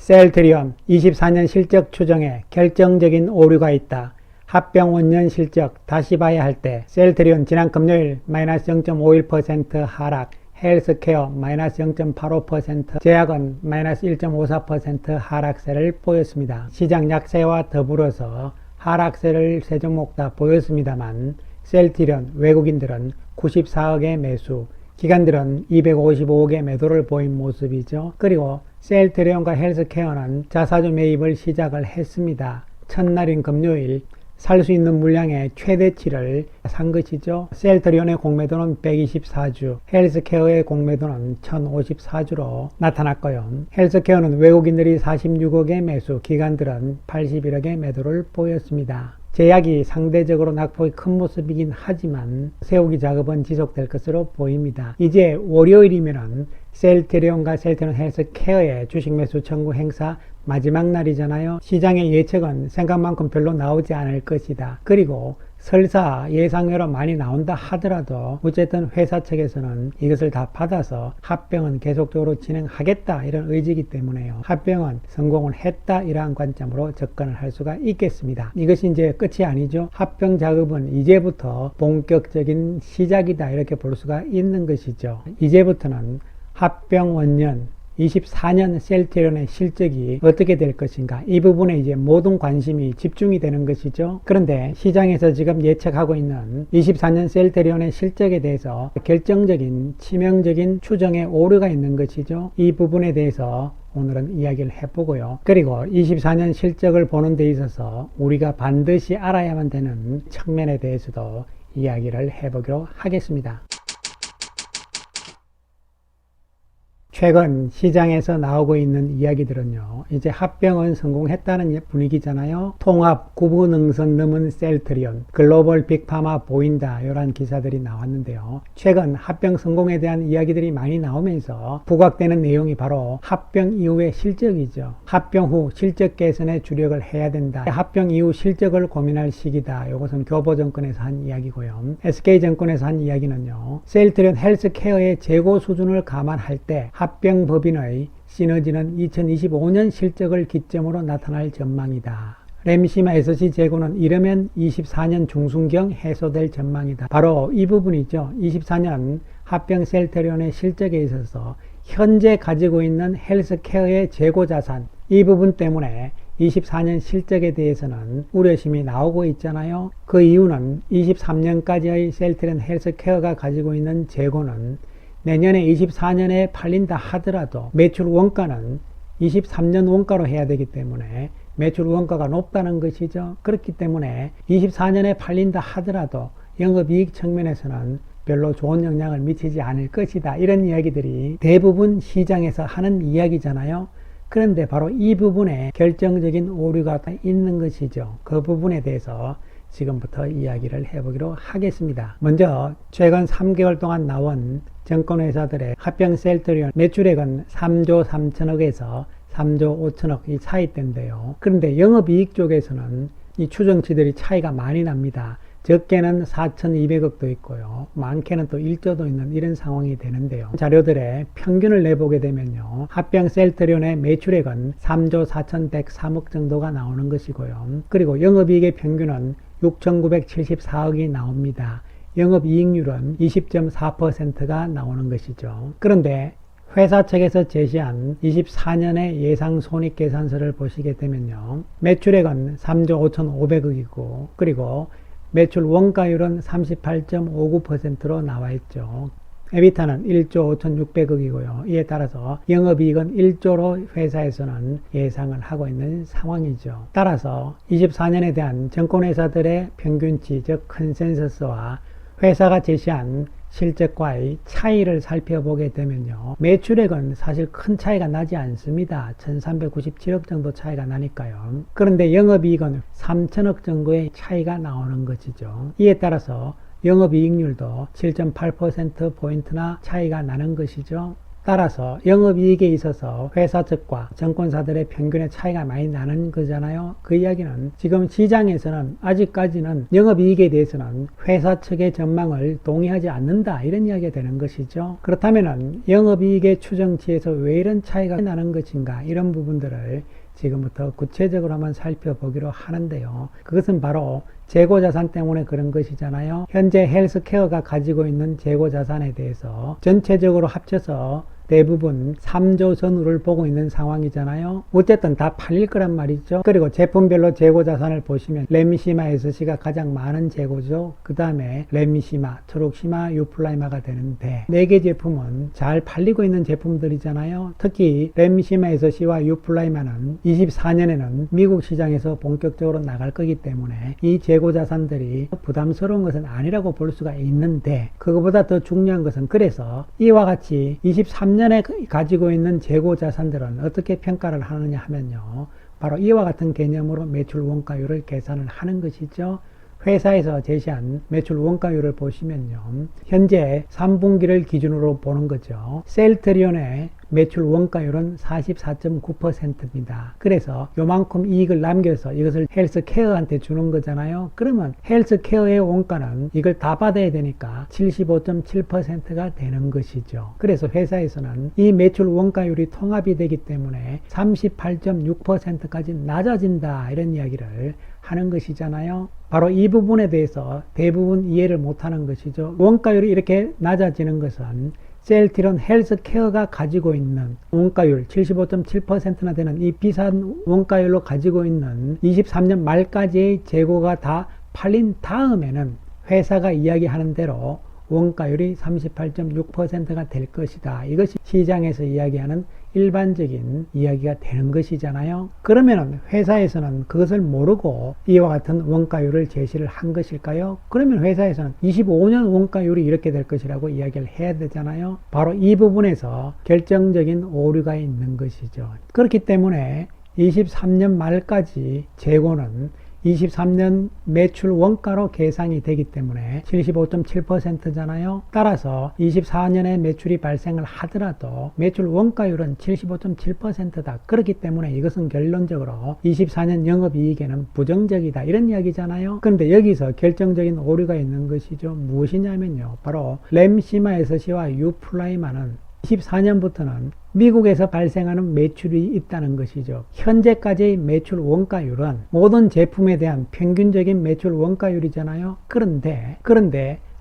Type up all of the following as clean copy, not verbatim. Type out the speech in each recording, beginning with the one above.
셀트리온 24년 실적 추정에 결정적인 오류가 있다. 합병 원년 실적 다시 봐야 할 때 셀트리온 지난 금요일 마이너스 0.51% 하락, 헬스케어 마이너스 0.85%, 제약은 마이너스 1.54% 하락세를 보였습니다. 시장 약세와 더불어서 하락세를 세 종목 다 보였습니다만 셀트리온 외국인들은 94억의 매수, 기관들은 255억의 매도를 보인 모습이죠. 그리고 셀트리온과 헬스케어는 자사주 매입을 시작을 했습니다. 첫날인 금요일 살 수 있는 물량의 최대치를 산 것이죠. 셀트리온의 공매도는 124주, 헬스케어의 공매도는 1054주로 나타났고요. 헬스케어는 외국인들이 46억의 매수, 기관들은 81억의 매도를 보였습니다. 제약이 상대적으로 낙폭이 큰 모습이긴 하지만 세우기 작업은 지속될 것으로 보입니다. 이제 월요일이면은 셀트리온과 셀트리온 헬스케어의 주식 매수 청구 행사 마지막 날이잖아요. 시장의 예측은 생각만큼 별로 나오지 않을 것이다. 그리고 설사 예상외로 많이 나온다 하더라도 어쨌든 회사 측에서는 이것을 다 받아서 합병은 계속적으로 진행하겠다 이런 의지이기 때문에요. 합병은 성공을 했다 이러한 관점으로 접근을 할 수가 있겠습니다. 이것이 이제 끝이 아니죠. 합병 작업은 이제부터 본격적인 시작이다 이렇게 볼 수가 있는 것이죠. 이제부터는 합병 원년 24년 셀트리온의 실적이 어떻게 될 것인가, 이 부분에 이제 모든 관심이 집중이 되는 것이죠. 그런데 시장에서 지금 예측하고 있는 24년 셀트리온의 실적에 대해서 결정적인 치명적인 추정에 오류가 있는 것이죠. 이 부분에 대해서 오늘은 이야기를 해보고요. 그리고 24년 실적을 보는 데 있어서 우리가 반드시 알아야만 되는 측면에 대해서도 이야기를 해보기로 하겠습니다. 최근 시장에서 나오고 있는 이야기들은요, 이제 합병은 성공했다는 분위기잖아요. 통합 구분응선 넘은 셀트리온, 글로벌 빅파마 보인다 이런 기사들이 나왔는데요. 최근 합병 성공에 대한 이야기들이 많이 나오면서 부각되는 내용이 바로 합병 이후의 실적이죠. 합병 후 실적 개선에 주력을 해야 된다. 합병 이후 실적을 고민할 시기다. 이것은 교보정권에서 한 이야기고요. SK증권에서 한 이야기는요, 셀트리온 헬스케어의 재고 수준을 감안할 때 합병법인의 시너지는 2025년 실적을 기점으로 나타날 전망이다. 램시마 SC 재고는 이르면 24년 중순경 해소될 전망이다. 바로 이 부분이죠. 24년 합병 셀트리온의 실적에 있어서 현재 가지고 있는 헬스케어의 재고 자산, 이 부분 때문에 24년 실적에 대해서는 우려심이 나오고 있잖아요. 그 이유는 23년까지의 셀트리온 헬스케어가 가지고 있는 재고는 내년에 24년에 팔린다 하더라도 매출 원가는 23년 원가로 해야 되기 때문에 매출 원가가 높다는 것이죠. 그렇기 때문에 24년에 팔린다 하더라도 영업이익 측면에서는 별로 좋은 영향을 미치지 않을 것이다. 이런 이야기들이 대부분 시장에서 하는 이야기잖아요. 그런데 바로 이 부분에 결정적인 오류가 있는 것이죠. 그 부분에 대해서 지금부터 이야기를 해보기로 하겠습니다. 먼저 최근 3개월 동안 나온 증권회사들의 합병 셀트리온 매출액은 3조 3천억에서 3조 5천억 이 차이대인데요. 그런데 영업이익 쪽에서는 이 추정치들이 차이가 많이 납니다. 적게는 4,200억도 있고요. 많게는 또 1조도 있는 이런 상황이 되는데요. 자료들의 평균을 내보게 되면요, 합병 셀트리온의 매출액은 3조 4,103억 정도가 나오는 것이고요. 그리고 영업이익의 평균은 6,974억이 나옵니다. 영업이익률은 20.4%가 나오는 것이죠. 그런데 회사 측에서 제시한 24년의 예상 손익계산서를 보시게 되면요, 매출액은 3조 5,500억이고 그리고 매출 원가율은 38.59%로 나와 있죠. 에비타는 1조 5,600억이고요. 이에 따라서 영업이익은 1조로 회사에서는 예상을 하고 있는 상황이죠. 따라서 24년에 대한 증권회사들의 평균치, 즉 컨센서스와 회사가 제시한 실적과의 차이를 살펴보게 되면요, 매출액은 사실 큰 차이가 나지 않습니다. 1397억 정도 차이가 나니까요. 그런데 영업이익은 3000억 정도의 차이가 나오는 것이죠. 이에 따라서 영업이익률도 7.8%포인트나 차이가 나는 것이죠. 따라서 영업이익에 있어서 회사 측과 증권사들의 평균의 차이가 많이 나는 거잖아요. 그 이야기는 지금 시장에서는 아직까지는 영업이익에 대해서는 회사 측의 전망을 동의하지 않는다, 이런 이야기가 되는 것이죠. 그렇다면 영업이익의 추정치에서 왜 이런 차이가 나는 것인가, 이런 부분들을 지금부터 구체적으로 한번 살펴보기로 하는데요. 그것은 바로 재고자산 때문에 그런 것이잖아요. 현재 헬스케어가 가지고 있는 재고자산에 대해서 전체적으로 합쳐서 대부분 3조 전후를 보고 있는 상황이잖아요. 어쨌든 다 팔릴 거란 말이죠. 그리고 제품별로 재고자산을 보시면 램시마 SC가 가장 많은 재고죠. 그 다음에 램시마, 트룩시마, 유플라이마가 되는데 4개 제품은 잘 팔리고 있는 제품들이잖아요. 특히 램시마 SC와 유플라이마는 24년에는 미국 시장에서 본격적으로 나갈 거기 때문에 이 재고자산들이 부담스러운 것은 아니라고 볼 수가 있는데, 그것보다 더 중요한 것은, 그래서 이와 같이 23년에 가지고 있는 재고자산들은 어떻게 평가를 하느냐 하면요, 바로 이와 같은 개념으로 매출 원가율을 계산을 하는 것이죠. 회사에서 제시한 매출 원가율을 보시면요, 현재 3분기를 기준으로 보는 거죠. 셀트리온의 매출 원가율은 44.9%입니다. 그래서 요만큼 이익을 남겨서 이것을 헬스케어한테 주는 거잖아요. 그러면 헬스케어의 원가는 이걸 다 받아야 되니까 75.7%가 되는 것이죠. 그래서 회사에서는 이 매출 원가율이 통합이 되기 때문에 38.6%까지 낮아진다, 이런 이야기를 하는 것이잖아요. 바로 이 부분에 대해서 대부분 이해를 못하는 것이죠. 원가율이 이렇게 낮아지는 것은 셀트리온 헬스케어가 가지고 있는 원가율 75.7%나 되는 이 비싼 원가율로 가지고 있는 23년 말까지의 재고가 다 팔린 다음에는 회사가 이야기하는 대로 원가율이 38.6%가 될 것이다. 이것이 시장에서 이야기하는 일반적인 이야기가 되는 것이잖아요. 그러면 회사에서는 그것을 모르고 이와 같은 원가율을 제시를 한 것일까요? 그러면 회사에서는 25년 원가율이 이렇게 될 것이라고 이야기를 해야 되잖아요. 바로 이 부분에서 결정적인 오류가 있는 것이죠. 그렇기 때문에 23년 말까지 재고는 23년 매출 원가로 계산이 되기 때문에 75.7%잖아요. 따라서 24년에 매출이 발생을 하더라도 매출 원가율은 75.7%다. 그렇기 때문에 이것은 결론적으로 24년 영업이익에는 부정적이다, 이런 이야기잖아요. 그런데 여기서 결정적인 오류가 있는 것이죠. 무엇이냐면요, 바로 램시마 SC와 유플라이마는 24년부터는 미국에서 발생하는 매출이 있다는 것이죠. 현재까지의 매출 원가율은 모든 제품에 대한 평균적인 매출 원가율이잖아요. 그런데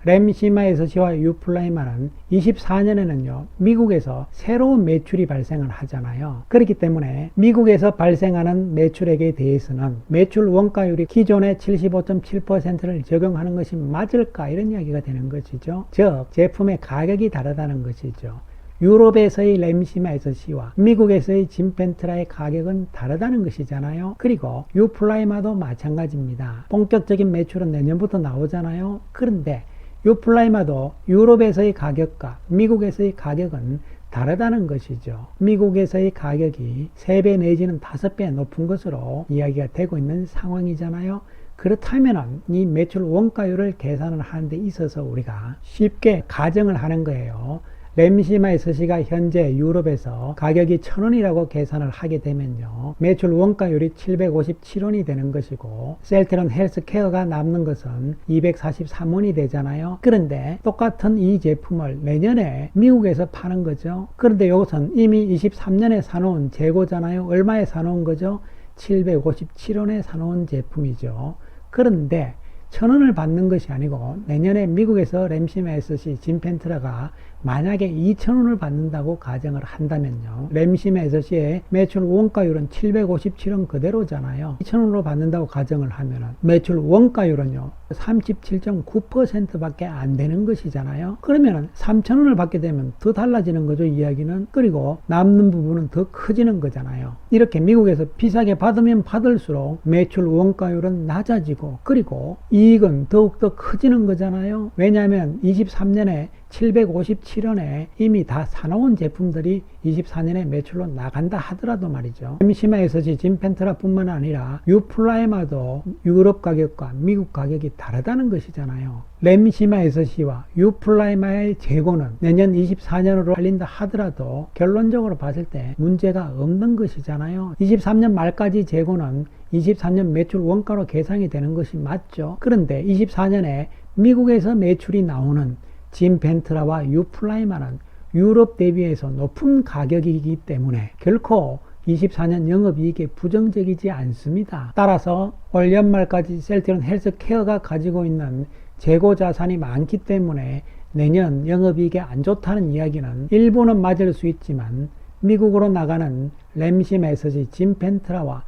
램시마 SC와 유플라이마는 24년에는요, 미국에서 새로운 매출이 발생을 하잖아요. 그렇기 때문에 미국에서 발생하는 매출액에 대해서는 매출 원가율이 기존의 75.7%를 적용하는 것이 맞을까, 이런 이야기가 되는 것이죠. 즉, 제품의 가격이 다르다는 것이죠. 유럽에서의 램시마 SC와 미국에서의 진펜트라의 가격은 다르다는 것이잖아요. 그리고 유플라이마도 마찬가지입니다. 본격적인 매출은 내년부터 나오잖아요. 그런데 유플라이마도 유럽에서의 가격과 미국에서의 가격은 다르다는 것이죠. 미국에서의 가격이 3배 내지는 5배 높은 것으로 이야기가 되고 있는 상황이잖아요. 그렇다면 이 매출 원가율을 계산을 하는 데 있어서 우리가 쉽게 가정을 하는 거예요. 램시마 SC가 현재 유럽에서 가격이 1,000원이라고 계산을 하게 되면요, 매출 원가율이 757원이 되는 것이고, 셀트리온 헬스케어가 남는 것은 243원이 되잖아요. 그런데 똑같은 이 제품을 내년에 미국에서 파는 거죠. 그런데 이것은 이미 23년에 사놓은 재고잖아요. 얼마에 사놓은 거죠? 757원에 사놓은 제품이죠. 그런데 1,000원을 받는 것이 아니고 내년에 미국에서 램시마 SC 진펜트라가 만약에 2,000원을 받는다고 가정을 한다면요, 램시마 SC의 매출 원가율은 757원 그대로잖아요. 2,000원으로 받는다고 가정을 하면은 매출 원가율은요 37.9% 밖에 안 되는 것이잖아요. 그러면은 3,000원을 받게 되면 더 달라지는 거죠, 이야기는. 그리고 남는 부분은 더 커지는 거잖아요. 이렇게 미국에서 비싸게 받으면 받을수록 매출 원가율은 낮아지고, 그리고 이익은 더욱더 커지는 거잖아요. 왜냐하면 23년에 757원에 이미 다 사놓은 제품들이 24년에 매출로 나간다 하더라도 말이죠. 램시마 SOC 진펜트라 뿐만 아니라 유플라이마도 유럽 가격과 미국 가격이 다르다는 것이잖아요. 램시마 SOC와 유플라이마의 재고는 내년 24년으로 팔린다 하더라도 결론적으로 봤을 때 문제가 없는 것이잖아요. 23년 말까지 재고는 23년 매출 원가로 계산이 되는 것이 맞죠. 그런데 24년에 미국에서 매출이 나오는 진펜트라와 유플라이마는 유럽 대비해서 높은 가격이기 때문에 결코 24년 영업이익에 부정적이지 않습니다. 따라서 올 연말까지 셀트리온 헬스케어가 가지고 있는 재고 자산이 많기 때문에 내년 영업이익에 안 좋다는 이야기는 일부는 맞을 수 있지만 미국으로 나가는 램시마 SOC 진펜트라와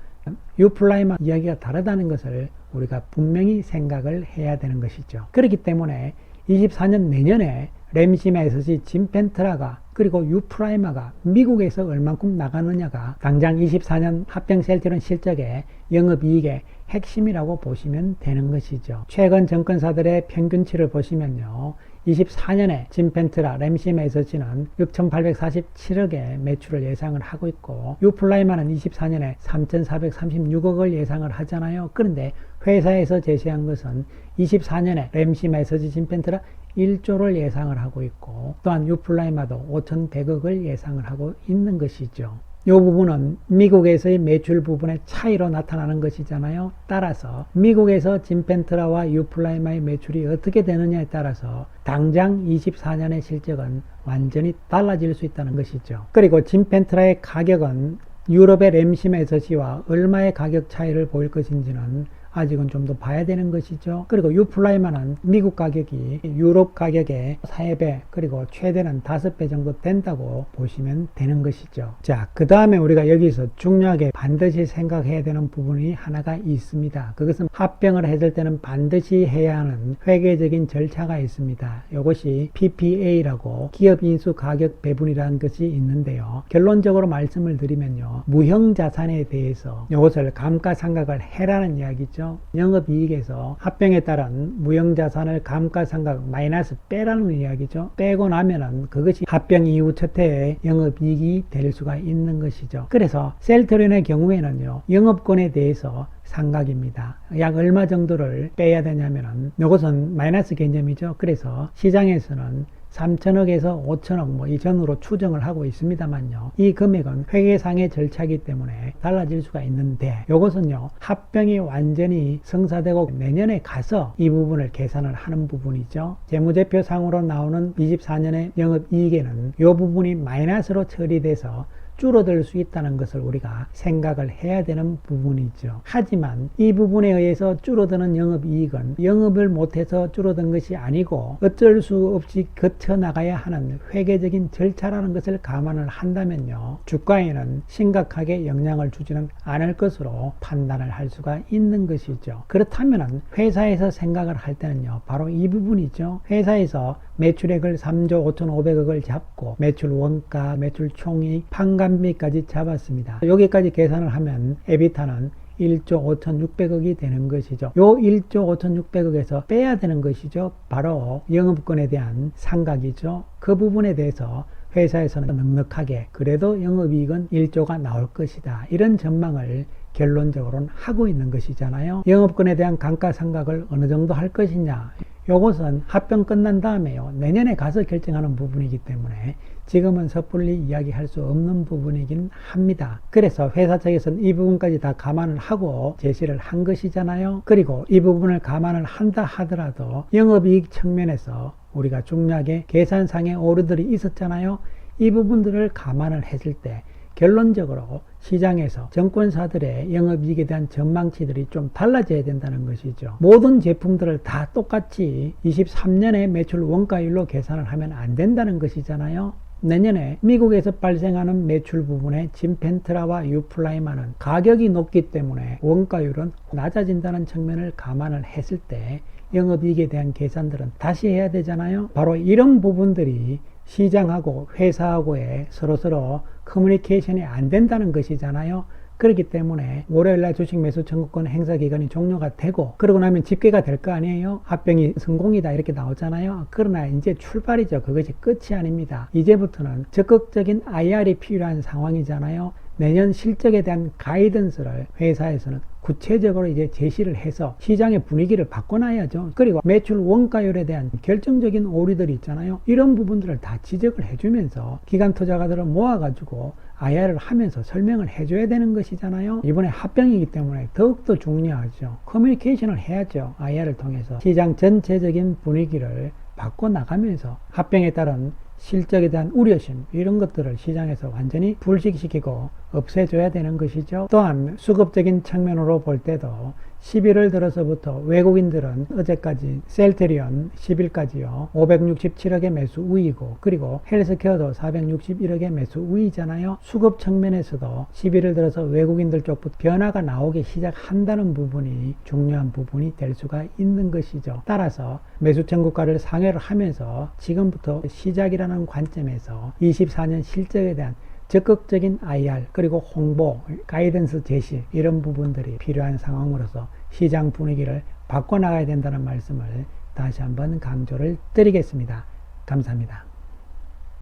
유플라이마 이야기가 다르다는 것을 우리가 분명히 생각을 해야 되는 것이죠. 그렇기 때문에 24년 내년에 램시마 SOC 진펜트라가 그리고 유플라이마가 미국에서 얼만큼 나가느냐가 당장 24년 합병 셀트리온 실적의 영업이익의 핵심이라고 보시면 되는 것이죠. 최근 증권사들의 평균치를 보시면요. 24년에 진펜트라 램시마 SOC는 6,847억의 매출을 예상을 하고 있고 유플라이마는 24년에 3,436억을 예상을 하잖아요. 그런데 회사에서 제시한 것은 24년에 램시마 SOC 진펜트라 1조를 예상을 하고 있고 또한 유플라이마도 5,100억을 예상을 하고 있는 것이죠. 이 부분은 미국에서의 매출 부분의 차이로 나타나는 것이잖아요. 따라서 미국에서 진펜트라와 유플라이마의 매출이 어떻게 되느냐에 따라서 당장 24년의 실적은 완전히 달라질 수 있다는 것이죠. 그리고 진펜트라의 가격은 유럽의 램시마 SOC와 얼마의 가격 차이를 보일 것인지는 아직은 좀 더 봐야 되는 것이죠. 그리고 유플라이마는 미국 가격이 유럽 가격의 3배 그리고 최대는 5배 정도 된다고 보시면 되는 것이죠. 자, 그 다음에 우리가 여기서 중요하게 반드시 생각해야 되는 부분이 하나가 있습니다. 그것은 합병을 했을 때는 반드시 해야 하는 회계적인 절차가 있습니다. 이것이 PPA라고 기업 인수 가격 배분이라는 것이 있는데요. 결론적으로 말씀을 드리면요. 무형자산에 대해서 이것을 감가상각을 해라는 이야기죠. 영업이익에서 합병에 따른 무형자산을 감가상각 마이너스 빼라는 이야기죠. 빼고 나면은 그것이 합병 이후 첫 해의 영업이익이 될 수가 있는 것이죠. 그래서 셀트리온의 경우에는요. 영업권에 대해서 상각입니다. 약 얼마 정도를 빼야 되냐면은 이것은 마이너스 개념이죠. 그래서 시장에서는 3천억에서 5천억 이전으로 추정을 하고 있습니다만요. 이 금액은 회계상의 절차이기 때문에 달라질 수가 있는데 이것은요. 합병이 완전히 성사되고 내년에 가서 이 부분을 계산을 하는 부분이죠. 재무제표상으로 나오는 24년의 영업이익에는 이 부분이 마이너스로 처리돼서 줄어들 수 있다는 것을 우리가 생각을 해야 되는 부분이죠. 하지만 이 부분에 의해서 줄어드는 영업이익은 영업을 못해서 줄어든 것이 아니고 어쩔 수 없이 거쳐나가야 하는 회계적인 절차라는 것을 감안을 한다면요. 주가에는 심각하게 영향을 주지는 않을 것으로 판단을 할 수가 있는 것이죠. 그렇다면 회사에서 생각을 할 때는요. 바로 이 부분이죠. 회사에서 매출액을 3조 5,500억을 잡고 매출 원가, 매출 총이익, 판관비까지 잡았습니다. 여기까지 계산을 하면 에비타는 1조 5,600억이 되는 것이죠. 요 1조 5,600억에서 빼야 되는 것이죠. 바로 영업권에 대한 상각이죠. 그 부분에 대해서 회사에서는 넉넉하게 그래도 영업이익은 1조가 나올 것이다. 이런 전망을 결론적으로는 하고 있는 것이잖아요. 영업권에 대한 감가상각을 어느 정도 할 것이냐. 요것은 합병 끝난 다음에요. 내년에 가서 결정하는 부분이기 때문에 지금은 섣불리 이야기할 수 없는 부분이긴 합니다. 그래서 회사 측에서는 이 부분까지 다 감안을 하고 제시를 한 것이잖아요. 그리고 이 부분을 감안을 한다 하더라도 영업이익 측면에서 우리가 중요하게 계산상의 오류들이 있었잖아요. 이 부분들을 감안을 했을 때 결론적으로 시장에서 증권사들의 영업이익에 대한 전망치들이 좀 달라져야 된다는 것이죠. 모든 제품들을 다 똑같이 23년의 매출 원가율로 계산을 하면 안 된다는 것이잖아요. 내년에 미국에서 발생하는 매출 부분의 진펜트라와 유플라이마는 가격이 높기 때문에 원가율은 낮아진다는 측면을 감안을 했을 때 영업이익에 대한 계산들은 다시 해야 되잖아요. 바로 이런 부분들이 시장하고 회사하고의 서로서로 커뮤니케이션이 안 된다는 것이잖아요. 그렇기 때문에 월요일날 주식 매수 청구권 행사 기간이 종료가 되고 그러고 나면 집계가 될 거 아니에요. 합병이 성공이다 이렇게 나오잖아요. 그러나 이제 출발이죠. 그것이 끝이 아닙니다. 이제부터는 적극적인 IR이 필요한 상황이잖아요. 내년 실적에 대한 가이던스를 회사에서는 구체적으로 이제 제시를 해서 시장의 분위기를 바꿔놔야죠. 그리고 매출 원가율에 대한 결정적인 오류들이 있잖아요. 이런 부분들을 다 지적을 해주면서 기관 투자가들을 모아가지고 IR을 하면서 설명을 해줘야 되는 것이잖아요. 이번에 합병이기 때문에 더욱더 중요하죠. 커뮤니케이션을 해야죠. IR을 통해서 시장 전체적인 분위기를 바꿔나가면서 합병에 따른 실적에 대한 우려심 이런 것들을 시장에서 완전히 불식시키고 없애줘야 되는 것이죠. 또한 수급적인 측면으로 볼 때도 11월 들어서부터 외국인들은 어제까지 셀트리온 10일까지요 567억의 매수 우위고 그리고 헬스케어도 461억의 매수 우위잖아요. 수급 측면에서도 11월 들어서 외국인들 쪽부터 변화가 나오기 시작한다는 부분이 중요한 부분이 될 수가 있는 것이죠. 따라서 매수 청구가를 상회를 하면서 지금부터 시작이라는 관점에서 24년 실적에 대한 적극적인 IR 그리고 홍보, 가이던스 제시 이런 부분들이 필요한 상황으로서 시장 분위기를 바꿔나가야 된다는 말씀을 다시 한번 강조를 드리겠습니다. 감사합니다.